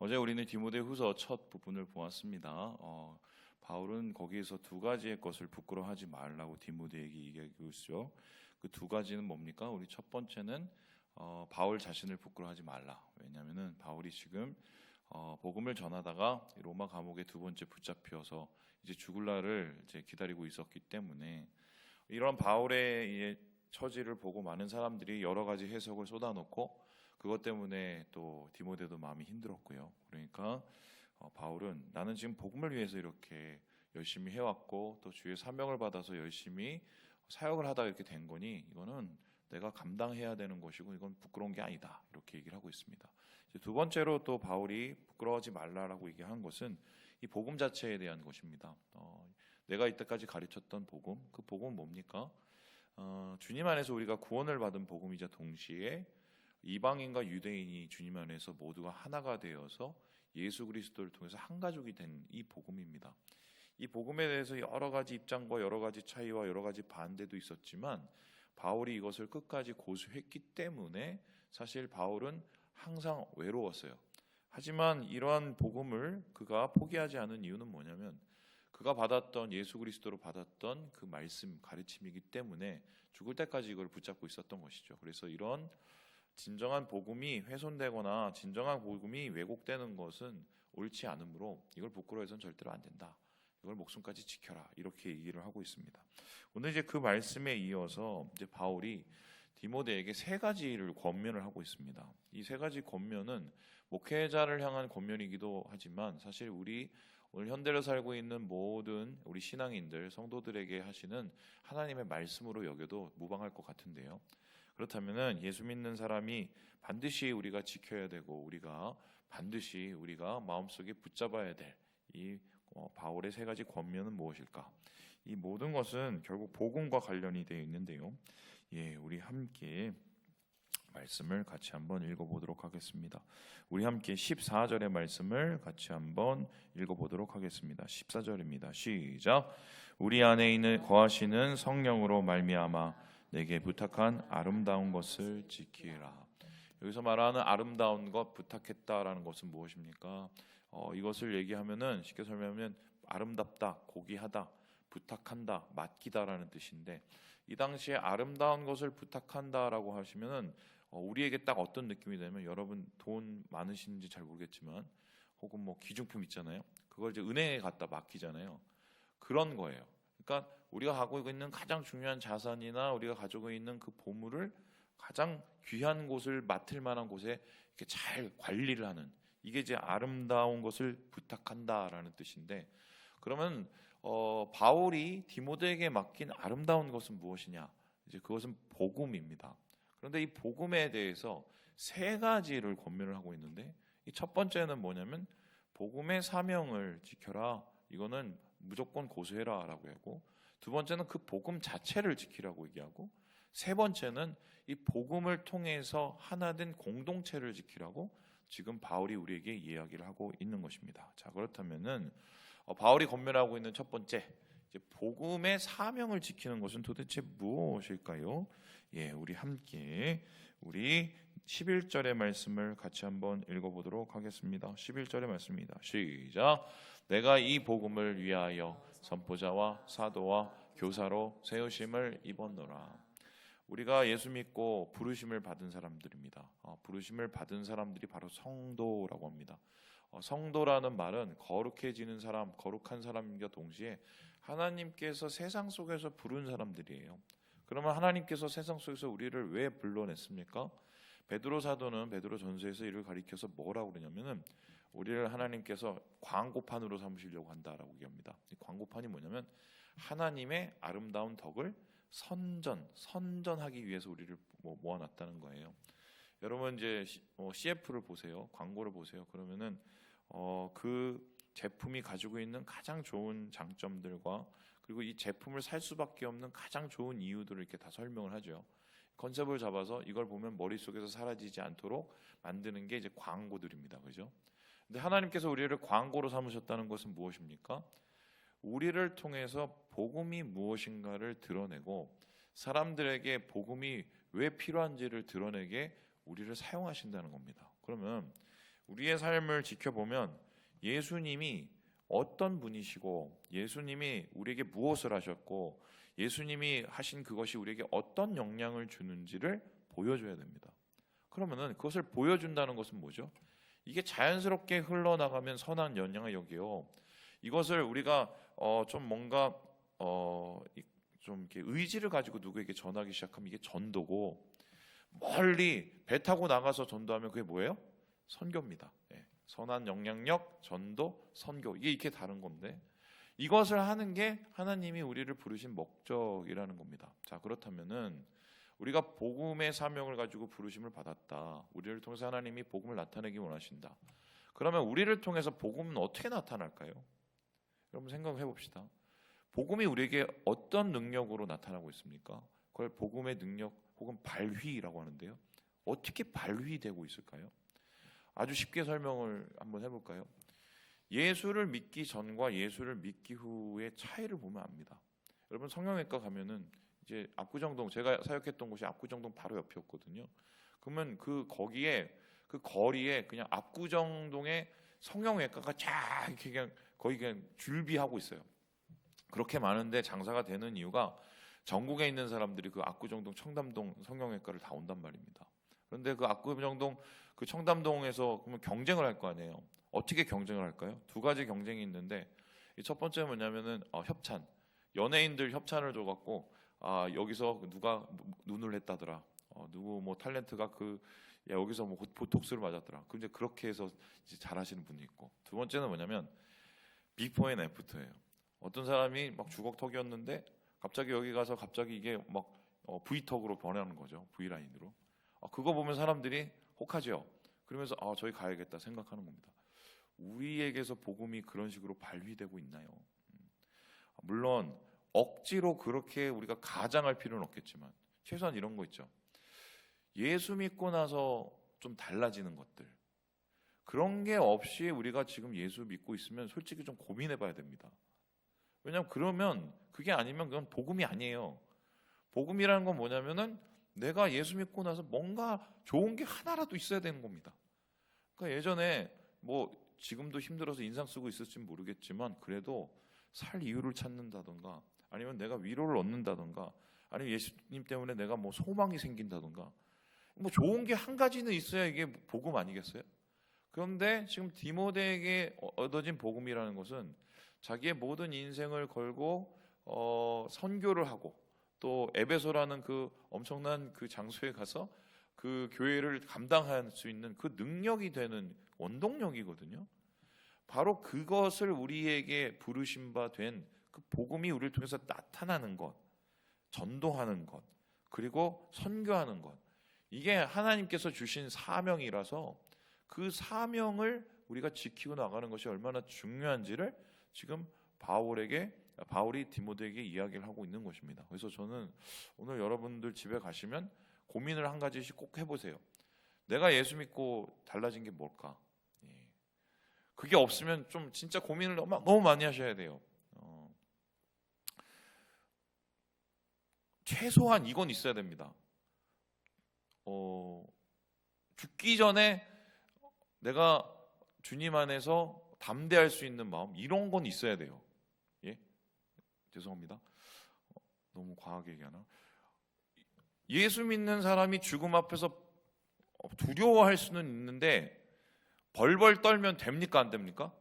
어제 우리는 디모데후서 첫 부분을 보았습니다. 바울은 거기에서 두 가지의 것을 부끄러워하지 말라고 디모데에게 얘기하고 있죠. 그 두 가지는 뭡니까? 우리 첫 번째는 바울 자신을 부끄러워하지 말라. 왜냐하면은 바울이 지금 복음을 전하다가 로마 감옥에 두 번째 붙잡혀서 이제 죽을 날을 이제 기다리고 있었기 때문에 이런 바울의 처지를 보고 많은 사람들이 여러 가지 해석을 쏟아놓고 그것 때문에 또 디모데도 마음이 힘들었고요. 그러니까 바울은 나는 지금 복음을 위해서 이렇게 열심히 해왔고 또 주의 사명을 받아서 열심히 사역을 하다 이렇게 된 거니 이거는 내가 감당해야 되는 것이고 이건 부끄러운 게 아니다 이렇게 얘기를 하고 있습니다. 이제 두 번째로 또 바울이 부끄러워하지 말라라고 얘기한 것은 이 복음 자체에 대한 것입니다. 내가 이때까지 가르쳤던 복음, 그 복음은 뭡니까? 주님 안에서 우리가 구원을 받은 복음이자 동시에 이방인과 유대인이 주님 안에서 모두가 하나가 되어서 예수 그리스도를 통해서 한 가족이 된 이 복음입니다. 이 복음에 대해서 여러 가지 입장과 여러 가지 차이와 여러 가지 반대도 있었지만 바울이 이것을 끝까지 고수했기 때문에 사실 바울은 항상 외로웠어요. 하지만 이러한 복음을 그가 포기하지 않은 이유는 뭐냐면 그가 받았던 예수 그리스도로 받았던 그 말씀 가르침이기 때문에 죽을 때까지 이걸 붙잡고 있었던 것이죠. 그래서 이런 진정한 복음이 훼손되거나 진정한 복음이 왜곡되는 것은 옳지 않으므로 이걸 부끄러워해서는 절대로 안 된다. 이걸 목숨까지 지켜라. 이렇게 얘기를 하고 있습니다. 오늘 이제 그 말씀에 이어서 이제 바울이 디모데에게 세 가지를 권면을 하고 있습니다. 이 세 가지 권면은 목회자를 향한 권면이기도 하지만 사실 우리 오늘 현대를 살고 있는 모든 우리 신앙인들, 성도들에게 하시는 하나님의 말씀으로 여겨도 무방할 것 같은데요. 그렇다면은 예수 믿는 사람이 반드시 우리가 지켜야 되고 우리가 반드시 우리가 마음속에 붙잡아야 될 이 바울의 세 가지 권면은 무엇일까? 이 모든 것은 결국 복음과 관련이 되어 있는데요. 우리 함께 말씀을 같이 한번 읽어보도록 하겠습니다. 우리 함께 14절의 말씀을 같이 한번 읽어보도록 하겠습니다. 14절입니다. 시작. 우리 안에 있는 거하시는 성령으로 말미암아 내게 부탁한 아름다운 것을 지키라. 여기서 말하는 아름다운 것, 부탁했다라는 것은 무엇입니까? 이것을 얘기하면은 쉽게 설명하면 아름답다, 고귀하다, 부탁한다, 맡기다라는 뜻인데 이 당시에 아름다운 것을 부탁한다라고 하시면은 우리에게 딱 어떤 느낌이 되냐면 여러분 돈 많으신지 잘 모르겠지만 혹은 뭐 기중품 있잖아요. 그걸 이제 은행에 갖다 맡기잖아요. 그런 거예요. 그러니까 우리가 가지고 있는 가장 중요한 자산이나 우리가 가지고 있는 그 보물을 가장 귀한 곳을 맡을 만한 곳에 이렇게 잘 관리를 하는 이게 이제 아름다운 것을 부탁한다라는 뜻인데 그러면 바울이 디모데에게 맡긴 아름다운 것은 무엇이냐? 이제 그것은 복음입니다. 그런데 이 복음에 대해서 세 가지를 권면을 하고 있는데 이 첫 번째는 뭐냐면 복음의 사명을 지켜라. 이거는 무조건 고수해라라고 하고 두 번째는 그 복음 자체를 지키라고 얘기하고 세 번째는 이 복음을 통해서 하나된 공동체를 지키라고 지금 바울이 우리에게 이야기를 하고 있는 것입니다. 자, 그렇다면은 바울이 권면하고 있는 첫 번째 이제 복음의 사명을 지키는 것은 도대체 무엇일까요? 우리 함께 우리 11절의 말씀을 같이 한번 읽어보도록 하겠습니다. 11절의 말씀입니다. 시작. 내가 이 복음을 위하여 선포자와 사도와 교사로 세우심을 입었노라. 우리가 예수 믿고 부르심을 받은 사람들입니다. 부르심을 받은 사람들이 바로 성도라고 합니다. 성도라는 말은 거룩해지는 사람, 거룩한 사람과 동시에 하나님께서 세상 속에서 부른 사람들이에요. 그러면 하나님께서 세상 속에서 우리를 왜 불러냈습니까? 베드로 사도는 베드로 전서에서 이를 가리켜서 뭐라고 그러냐면은 우리를 하나님께서 광고판으로 삼으시려고 한다라고 얘기합니다. 이 광고판이 뭐냐면 하나님의 아름다운 덕을 선전하기 위해서 우리를 모아놨다는 거예요. 여러분 이제 CF를 보세요, 광고를 보세요. 그러면은 그 제품이 가지고 있는 가장 좋은 장점들과 그리고 이 제품을 살 수밖에 없는 가장 좋은 이유들을 이렇게 다 설명을 하죠. 컨셉을 잡아서 이걸 보면 머릿속에서 사라지지 않도록 만드는 게 이제 광고들입니다. 그죠? 근데 하나님께서 우리를 광고로 삼으셨다는 것은 무엇입니까? 우리를 통해서 복음이 무엇인가를 드러내고 사람들에게 복음이 왜 필요한지를 드러내게 우리를 사용하신다는 겁니다. 그러면 우리의 삶을 지켜보면 예수님이 어떤 분이시고 예수님이 우리에게 무엇을 하셨고 예수님이 하신 그것이 우리에게 어떤 영향을 주는지를 보여줘야 됩니다. 그러면은 그것을 보여준다는 것은 뭐죠? 이게 자연스럽게 흘러나가면 선한 영향을 여기요. 이것을 우리가 좀 뭔가 좀 이렇게 의지를 가지고 누구에게 전하기 시작하면 이게 전도고, 멀리 배 타고 나가서 전도하면 그게 뭐예요? 선교입니다. 예. 선한 영향력, 전도, 선교, 이게 이렇게 다른 건데 이것을 하는 게 하나님이 우리를 부르신 목적이라는 겁니다. 자, 그렇다면은 우리가 복음의 사명을 가지고 부르심을 받았다. 우리를 통해서 하나님이 복음을 나타내기 원하신다. 그러면 우리를 통해서 복음은 어떻게 나타날까요? 여러분 생각해 봅시다. 복음이 우리에게 어떤 능력으로 나타나고 있습니까? 그걸 복음의 능력 혹은 발휘라고 하는데요. 어떻게 발휘되고 있을까요? 아주 쉽게 설명을 한번 해볼까요? 예수를 믿기 전과 예수를 믿기 후의 차이를 보면 압니다. 여러분 성형외과 가면은 이제 압구정동, 제가 사역했던 곳이 압구정동 바로 옆이었거든요. 그러면 거기에 그 거리에 그냥 압구정동에 성형외과가 쫙 이렇게 그냥 거의 그냥 줄비하고 있어요. 그렇게 많은데 장사가 되는 이유가 전국에 있는 사람들이 그 압구정동 청담동 성형외과를 다 온단 말입니다. 그런데 그 압구정동 그 청담동에서 그러면 경쟁을 할 거 아니에요. 어떻게 경쟁을 할까요? 두 가지 경쟁이 있는데 첫 번째는 뭐냐면은 협찬. 연예인들 협찬을 줘갖고 여기서 누가 눈을 했다더라. 누구 뭐 탤런트가 여기서 뭐 보톡스를 맞았더라. 근데 그렇게 해서 이제 잘하시는 분이 있고, 두 번째는 뭐냐면 비포 앤 애프터예요. 어떤 사람이 막 주걱턱이었는데 갑자기 여기 가서 갑자기 이게 막 V턱으로 변하는 거죠. V라인으로. 그거 보면 사람들이 혹하죠. 그러면서 저기 가야겠다 생각하는 겁니다. 우리에게서 복음이 그런 식으로 발휘되고 있나요? 물론 억지로 그렇게 우리가 가장할 필요는 없겠지만 최소한 이런 거 있죠. 예수 믿고 나서 좀 달라지는 것들, 그런 게 없이 우리가 지금 예수 믿고 있으면 솔직히 좀 고민해 봐야 됩니다. 왜냐하면 그러면 그게 아니면 그건 복음이 아니에요. 복음이라는 건 뭐냐면은 내가 예수 믿고 나서 뭔가 좋은 게 하나라도 있어야 되는 겁니다. 그러니까 예전에 뭐 지금도 힘들어서 인상 쓰고 있을지는 모르겠지만 그래도 살 이유를 찾는다던가 아니면 내가 위로를 얻는다던가 아니면 예수님 때문에 내가 뭐 소망이 생긴다던가 뭐 좋은 게 한 가지는 있어야 이게 복음 아니겠어요? 그런데 지금 디모데에게 얻어진 복음이라는 것은 자기의 모든 인생을 걸고 선교를 하고 또 에베소라는 그 엄청난 그 장소에 가서 그 교회를 감당할 수 있는 그 능력이 되는 원동력이거든요. 바로 그것을 우리에게 부르신 바 된 그 복음이 우리를 통해서 나타나는 것, 전도하는 것, 그리고 선교하는 것, 이게 하나님께서 주신 사명이라서 그 사명을 우리가 지키고 나가는 것이 얼마나 중요한지를 지금 바울이 디모데에게 이야기를 하고 있는 것입니다. 그래서 저는 오늘 여러분들 집에 가시면 고민을 한 가지씩 꼭 해보세요. 내가 예수 믿고 달라진 게 뭘까? 그게 없으면 좀 진짜 고민을 너무 많이 하셔야 돼요. 최소한 이건 있어야 됩니다. 죽기 전에 내가 주님 안에서 담대할 수 있는 마음, 이런 건 있어야 돼요. 예? 죄송합니다. 너무 과하게 얘기하나? 예수 믿는 사람이 죽음 앞에서 두려워할 수는 있는데 벌벌 떨면 됩니까? 안 됩니까?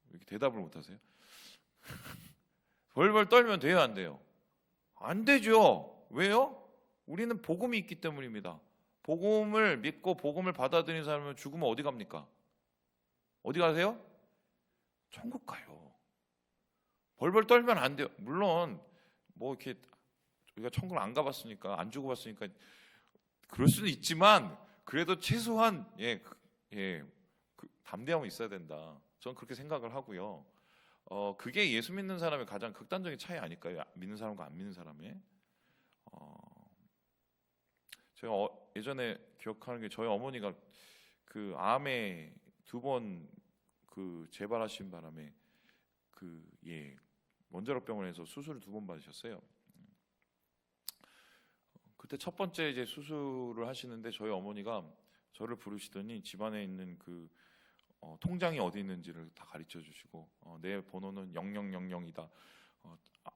이렇게 대답을 못 하세요? 벌벌 떨면 돼요? 안 돼요? 안 되죠. 왜요? 우리는 복음이 있기 때문입니다. 복음을 믿고 복음을 받아들이는 사람은 죽으면 어디 갑니까? 어디 가세요? 천국 가요. 벌벌 떨면 안 돼요. 물론 뭐 이렇게 우리가 천국을 안 가봤으니까 안 죽어봤으니까 그럴 수는 있지만 그래도 최소한 그 담대함은 있어야 된다. 저는 그렇게 생각을 하고요. 그게 예수 믿는 사람의 가장 극단적인 차이 아닐까요? 믿는 사람과 안 믿는 사람의. 제가 예전에 기억하는 게 저희 어머니가 그 암에 2번 그 재발하신 바람에 원자력병원에서 수술을 2번 받으셨어요. 그때 첫 번째 이제 수술을 하시는데 저희 어머니가 저를 부르시더니 집안에 있는 그 통장이 어디 있는지를 다 가르쳐 주시고 내 번호는 0000이다.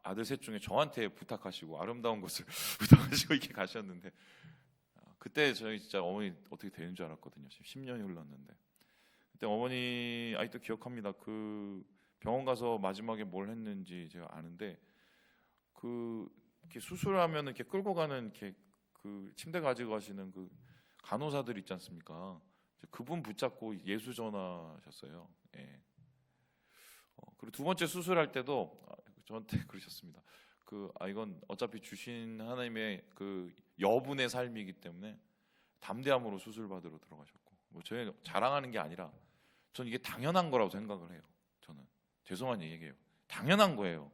아들 셋 중에 저한테 부탁하시고 아름다운 것을 부탁하시고 이렇게 가셨는데 그때 저희 진짜 어머니 어떻게 되는 줄 알았거든요. 지금 10년이 흘렀는데 그때 어머니 아직도 기억합니다. 그 병원 가서 마지막에 뭘 했는지 제가 아는데 이렇게 수술하면 이렇게 끌고 가는 이렇게 그 침대 가지고 가시는 그 간호사들 있지 않습니까? 그분 붙잡고 예수 전하셨어요. 예. 그리고 두 번째 수술할 때도 저한테 그러셨습니다. 이건 어차피 주신 하나님의 그 여분의 삶이기 때문에 담대함으로 수술 받으러 들어가셨고, 뭐 저희 자랑하는 게 아니라 저는 이게 당연한 거라고 생각을 해요. 저는 죄송한 얘기예요. 당연한 거예요.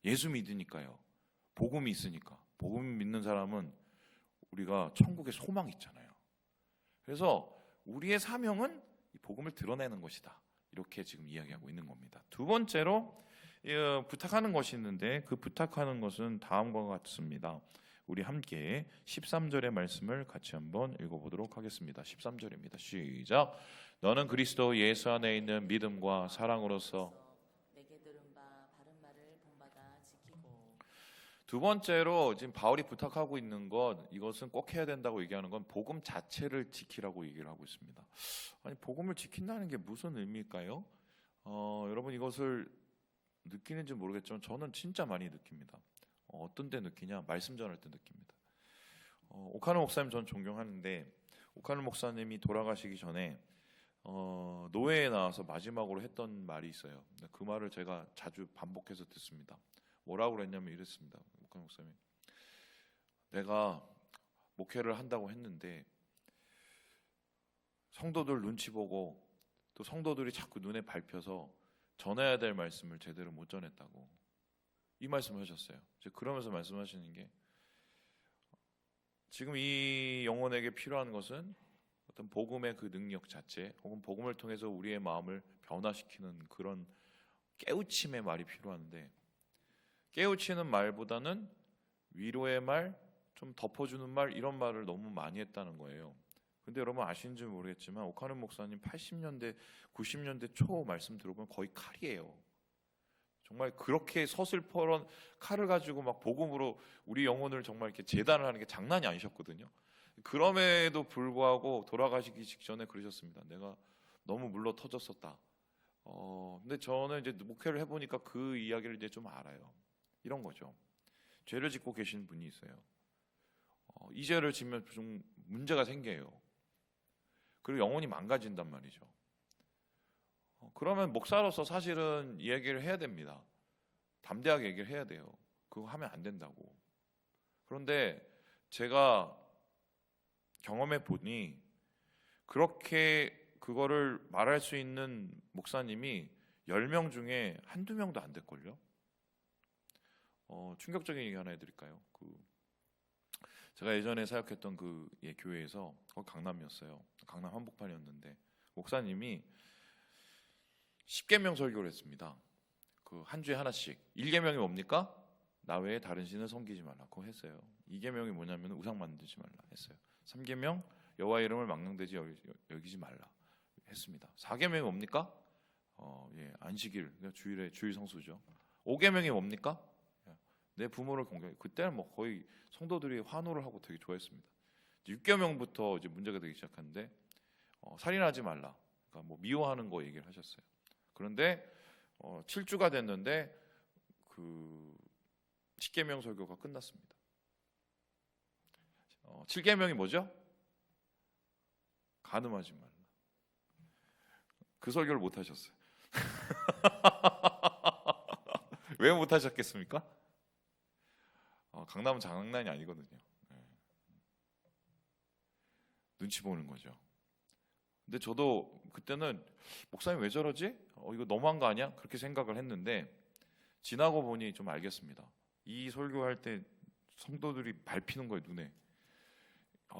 예수 믿으니까요. 복음이 있으니까. 복음 믿는 사람은 우리가 천국에 소망이 있잖아요. 그래서 우리의 사명은 이 복음을 드러내는 것이다. 이렇게 지금 이야기하고 있는 겁니다. 두 번째로 부탁하는 것이 있는데 그 부탁하는 것은 다음과 같습니다. 우리 함께 13절의 말씀을 같이 한번 읽어보도록 하겠습니다. 13절입니다. 시작. 너는 그리스도 예수 안에 있는 믿음과 사랑으로서 내게 들은 바 바른 말을 본받아 지키고. 두 번째로 지금 바울이 부탁하고 있는 것, 이것은 꼭 해야 된다고 얘기하는 건 복음 자체를 지키라고 얘기를 하고 있습니다. 아니, 복음을 지킨다는 게 무슨 의미일까요? 여러분 이것을 느끼는지 모르겠지만 저는 진짜 많이 느낍니다. 어떤 때 느끼냐? 말씀 전할 때 느낍니다. 오카노 목사님 전 존경하는데 오카노 목사님이 돌아가시기 전에 노회에 나와서 마지막으로 했던 말이 있어요. 그 말을 제가 자주 반복해서 듣습니다. 뭐라고 그랬냐면 이랬습니다. 오카노 목사님, 내가 목회를 한다고 했는데 성도들 눈치 보고 또 성도들이 자꾸 눈에 밟혀서 전해야 될 말씀을 제대로 못 전했다고 이 말씀을 하셨어요. 그러면서 말씀하시는 게 지금 이 영혼에게 필요한 것은 어떤 복음의 그 능력 자체 혹은 복음을 통해서 우리의 마음을 변화시키는 그런 깨우침의 말이 필요한데 깨우치는 말보다는 위로의 말, 좀 덮어주는 말 이런 말을 너무 많이 했다는 거예요. 근데 여러분 아시는지 모르겠지만 오카노 목사님 80년대, 90년대 초 말씀 들어보면 거의 칼이에요. 정말 그렇게 서슬퍼런 칼을 가지고 막 복음으로 우리 영혼을 정말 이렇게 재단을 하는 게 장난이 아니셨거든요. 그럼에도 불구하고 돌아가시기 직전에 그러셨습니다. 내가 너무 물러 터졌었다. 근데 저는 이제 목회를 해보니까 그 이야기를 이제 좀 알아요. 이런 거죠. 죄를 짓고 계신 분이 있어요. 이 죄를 지면 좀 문제가 생겨요. 그리고 영혼이 망가진단 말이죠. 그러면 목사로서 사실은 이 얘기를 해야 됩니다. 담대하게 얘기를 해야 돼요. 그거 하면 안 된다고. 그런데 제가 경험해 보니 그렇게 그거를 말할 수 있는 목사님이 10명 중에 한두 명도 안 될걸요. 충격적인 얘기 하나 해드릴까요? 제가 예전에 사역했던 그 교회에서 강남이었어요. 강남 한복판이었는데 목사님이 10계명 설교를 했습니다. 그 한 주에 하나씩. 1계명이 뭡니까? 나 외에 다른 신을 섬기지 말라. 그거 했어요. 2계명이 뭐냐면 우상 만들지 말라 했어요. 3계명 여호와 이름을 망령되지 여기지 말라 했습니다. 4계명이 뭡니까? 안식일, 주일 성수죠. 5계명이 뭡니까? 내 부모를 공경해. 그때는 뭐 거의 성도들이 환호를 하고 되게 좋아했습니다. 6계명부터 이제 문제가 되기 시작하는데 살인하지 말라. 그러니까 뭐 미워하는 거 얘기를 하셨어요. 그런데 7주가 됐는데 그 10계명 설교가 끝났습니다. 7계명이 뭐죠? 간음하지 말라. 그 설교를 못 하셨어요. 왜 못 하셨겠습니까? 강남은 장난이 아니거든요. 눈치 보는 거죠. 근데 저도 그때는 목사님 왜 저러지? 이거 너무한 거 아니야? 그렇게 생각을 했는데 지나고 보니 좀 알겠습니다. 이 설교할 때 성도들이 밟히는 거예요, 눈에.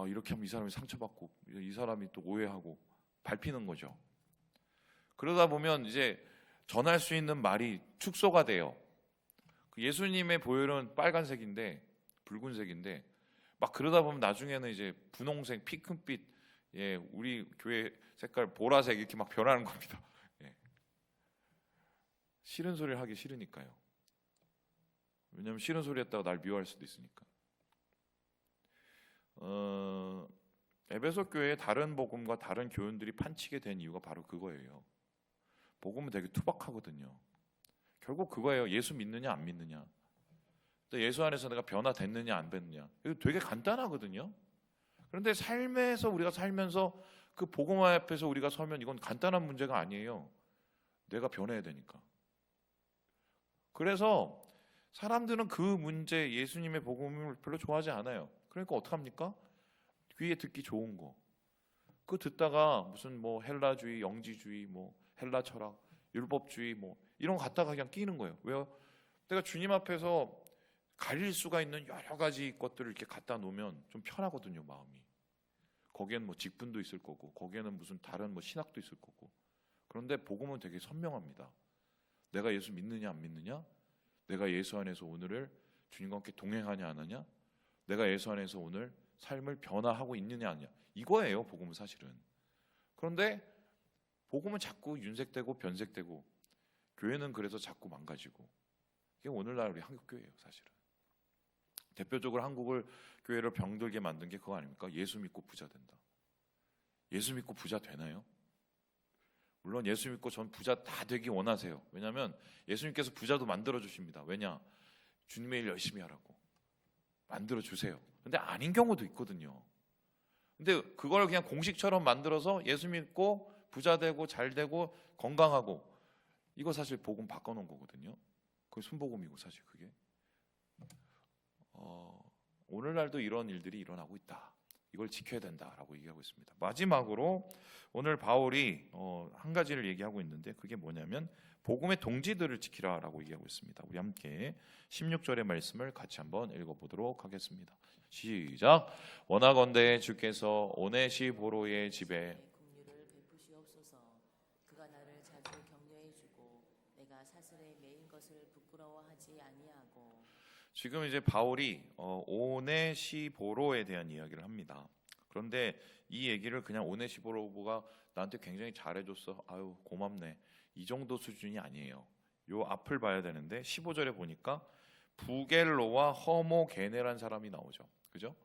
이렇게 하면 이 사람이 상처받고 이 사람이 또 오해하고 밟히는 거죠. 그러다 보면 이제 전할 수 있는 말이 축소가 돼요. 예수님의 보혈은 빨간색인데 붉은색인데 막 그러다 보면 나중에는 이제 분홍색, 피크빛 예, 우리 교회 색깔 보라색 이렇게 막 변하는 겁니다. 예. 싫은 소리를 하기 싫으니까요. 왜냐하면 싫은 소리 했다가 날 미워할 수도 있으니까. 에베소 교회의 다른 복음과 다른 교훈들이 판치게 된 이유가 바로 그거예요. 복음은 되게 투박하거든요. 결국 그거예요. 예수 믿느냐 안 믿느냐. 또 예수 안에서 내가 변화됐느냐 안 됐느냐. 이거 되게 간단하거든요. 그런데 삶에서 우리가 살면서 그 복음 앞에서 우리가 서면 이건 간단한 문제가 아니에요. 내가 변해야 되니까. 그래서 사람들은 그 문제, 예수님의 복음을 별로 좋아하지 않아요. 그러니까 어떡합니까? 귀에 듣기 좋은 거. 그거 듣다가 무슨 뭐 헬라주의, 영지주의, 뭐 헬라 철학, 율법주의 뭐 이런 거 갖다가 그냥 끼는 거예요. 왜요? 내가 주님 앞에서 가릴 수가 있는 여러 가지 것들을 이렇게 갖다 놓으면 좀 편하거든요, 마음이. 거기에는 뭐 직분도 있을 거고, 거기에는 무슨 다른 뭐 신학도 있을 거고. 그런데 복음은 되게 선명합니다. 내가 예수 믿느냐 안 믿느냐? 내가 예수 안에서 오늘을 주님과 함께 동행하냐 안 하냐? 내가 예수 안에서 오늘 삶을 변화하고 있느냐 아니냐? 이거예요, 복음은 사실은. 그런데 복음은 자꾸 윤색되고 변색되고 교회는 그래서 자꾸 망가지고 이게 오늘날 우리 한국 교회예요, 사실은. 대표적으로 한국을 교회를 병들게 만든 게 그거 아닙니까? 예수 믿고 부자 된다. 예수 믿고 부자 되나요? 물론 예수 믿고 전 부자 다 되기 원하세요. 왜냐하면 예수님께서 부자도 만들어 주십니다. 왜냐? 주님의 일 열심히 하라고 만들어 주세요. 근데 아닌 경우도 있거든요. 근데 그걸 그냥 공식처럼 만들어서 예수 믿고 부자 되고 잘 되고 건강하고, 이거 사실 복음 바꿔놓은 거거든요. 그게 순복음이고 사실 그게 오늘날도 이런 일들이 일어나고 있다. 이걸 지켜야 된다라고 얘기하고 있습니다. 마지막으로 오늘 바울이 한 가지를 얘기하고 있는데 그게 뭐냐면 복음의 동지들을 지키라라고 얘기하고 있습니다. 우리 함께 16절의 말씀을 같이 한번 읽어보도록 하겠습니다. 시작. 원하건대 주께서 오네시보로의 집에 긍휼을 베푸시옵소서. 그가 나를 자주 격려해주고 내가 사슬에 매인 것을 부끄러워하지 아니하고. 지금 이제 바울이 오네시보로에 대한 이야기를 합니다. 그런데 이 얘기를 그냥 오네시보로가 나한테 굉장히 잘해줬어, 아유 고맙네, 이 정도 수준이 아니에요. 요 앞을 봐야 되는데 15절에 보니까 부겔로와 허모게네란 사람이 나오죠. 그죠?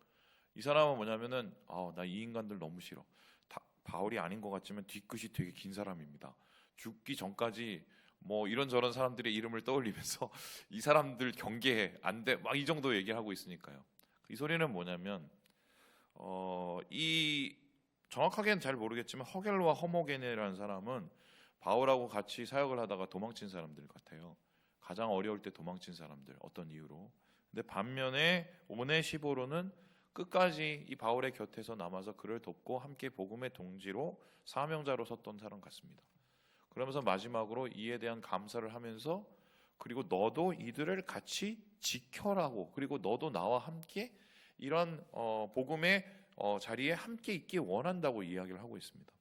이 사람은 뭐냐면은 나 이 인간들 너무 싫어. 바울이 아닌 것 같지만 뒤끝이 되게 긴 사람입니다. 죽기 전까지 뭐 이런저런 사람들의 이름을 떠올리면서 이 사람들 경계해, 안 돼, 막 이 정도 얘기를 하고 있으니까요. 이 소리는 뭐냐면 이 정확하게는 잘 모르겠지만 허겔로와 허모게네라는 사람은 바울하고 같이 사역을 하다가 도망친 사람들 같아요. 가장 어려울 때 도망친 사람들, 어떤 이유로. 근데 반면에 오네시보로는 끝까지 이 바울의 곁에서 남아서 그를 돕고 함께 복음의 동지로 사명자로 섰던 사람 같습니다. 그러면서 마지막으로 이에 대한 감사를 하면서 그리고 너도 이들을 같이 지켜라고, 그리고 너도 나와 함께 이런 복음의 자리에 함께 있기 원한다고 이야기를 하고 있습니다.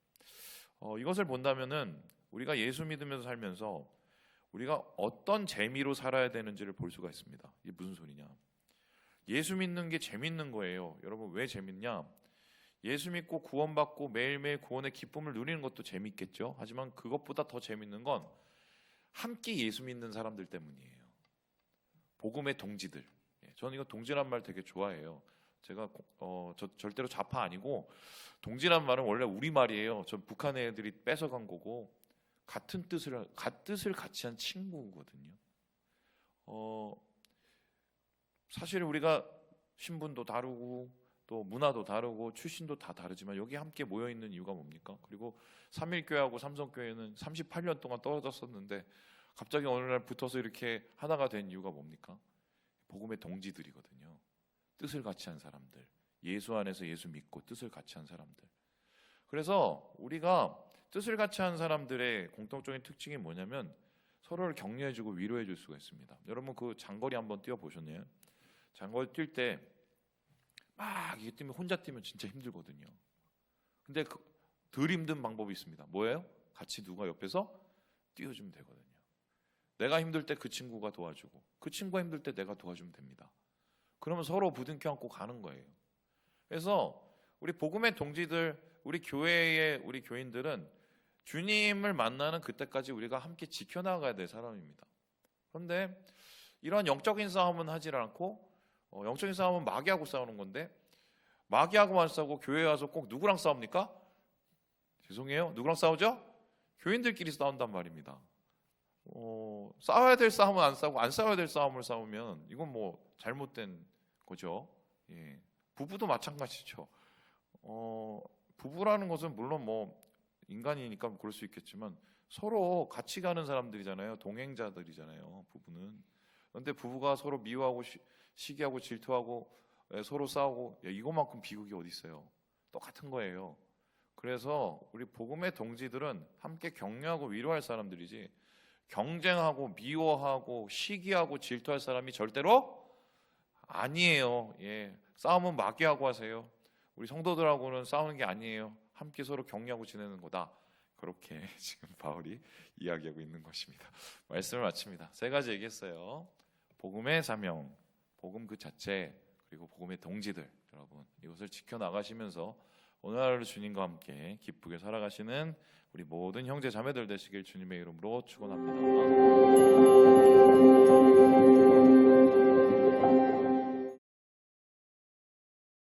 이것을 본다면은 우리가 예수 믿으면서 살면서 우리가 어떤 재미로 살아야 되는지를 볼 수가 있습니다. 이게 무슨 소리냐? 예수 믿는 게 재밌는 거예요. 여러분 왜 재밌냐? 예수 믿고 구원받고 매일매일 구원의 기쁨을 누리는 것도 재밌겠죠. 하지만 그것보다 더 재밌는 건 함께 예수 믿는 사람들 때문이에요. 복음의 동지들. 저는 이거 동지란 말 되게 좋아해요. 제가 절대로 좌파 아니고 동지란 말은 원래 우리 말이에요. 전 북한 애들이 뺏어간 거고 같은 뜻을 같이 한 친구거든요. 사실 우리가 신분도 다르고 또 문화도 다르고 출신도 다 다르지만 여기 함께 모여 있는 이유가 뭡니까? 그리고 삼일교회하고 삼성교회는 38년 동안 떨어졌었는데 갑자기 어느 날 붙어서 이렇게 하나가 된 이유가 뭡니까? 복음의 동지들이거든요. 뜻을 같이 한 사람들, 예수 안에서 예수 믿고 뜻을 같이 한 사람들. 그래서 우리가 뜻을 같이 한 사람들의 공통적인 특징이 뭐냐면 서로를 격려해주고 위로해줄 수가 있습니다. 여러분 그 장거리 한번 뛰어보셨나요? 장거리 뛸 때 막 이게 뛰면 혼자 뛰면 진짜 힘들거든요. 근데 덜 힘든 방법이 있습니다. 뭐예요? 같이 누가 옆에서 뛰어주면 되거든요. 내가 힘들 때 그 친구가 도와주고 그 친구가 힘들 때 내가 도와주면 됩니다. 그러면 서로 부둥켜 안고 가는 거예요. 그래서 우리 복음의 동지들 우리 교회의 우리 교인들은 주님을 만나는 그때까지 우리가 함께 지켜나가야 될 사람입니다. 그런데 이런 영적인 싸움은 하질 않고 영적인 싸움은 마귀하고 싸우는 건데 마귀하고만 싸우고 교회에 와서 꼭 누구랑 싸웁니까? 죄송해요. 누구랑 싸우죠? 교인들끼리 싸운단 말입니다. 싸워야 될 싸움은 안 싸우고 안 싸워야 될 싸움을 싸우면 이건 뭐 잘못된 거죠. 예. 부부도 마찬가지죠. 부부라는 것은 물론 뭐 인간이니까 그럴 수 있겠지만 서로 같이 가는 사람들이잖아요. 동행자들이잖아요. 부부는. 그런데 부부가 서로 미워하고 시기하고 질투하고 서로 싸우고 이것만큼 비극이 어디 있어요. 똑같은 거예요. 그래서 우리 복음의 동지들은 함께 격려하고 위로할 사람들이지 경쟁하고 미워하고 시기하고 질투할 사람이 절대로 아니에요. 예. 싸움은 마귀하고 하세요. 우리 성도들하고는 싸우는 게 아니에요. 함께 서로 격려하고 지내는 거다. 그렇게 지금 바울이 이야기하고 있는 것입니다. 말씀을 마칩니다. 3가지 얘기했어요. 복음의 사명, 복음 그 자체, 그리고 복음의 동지들, 여러분 이것을 지켜나가시면서 오늘 하루 주님과 함께 기쁘게 살아가시는 우리 모든 형제 자매들 되시길 주님의 이름으로 축원합니다.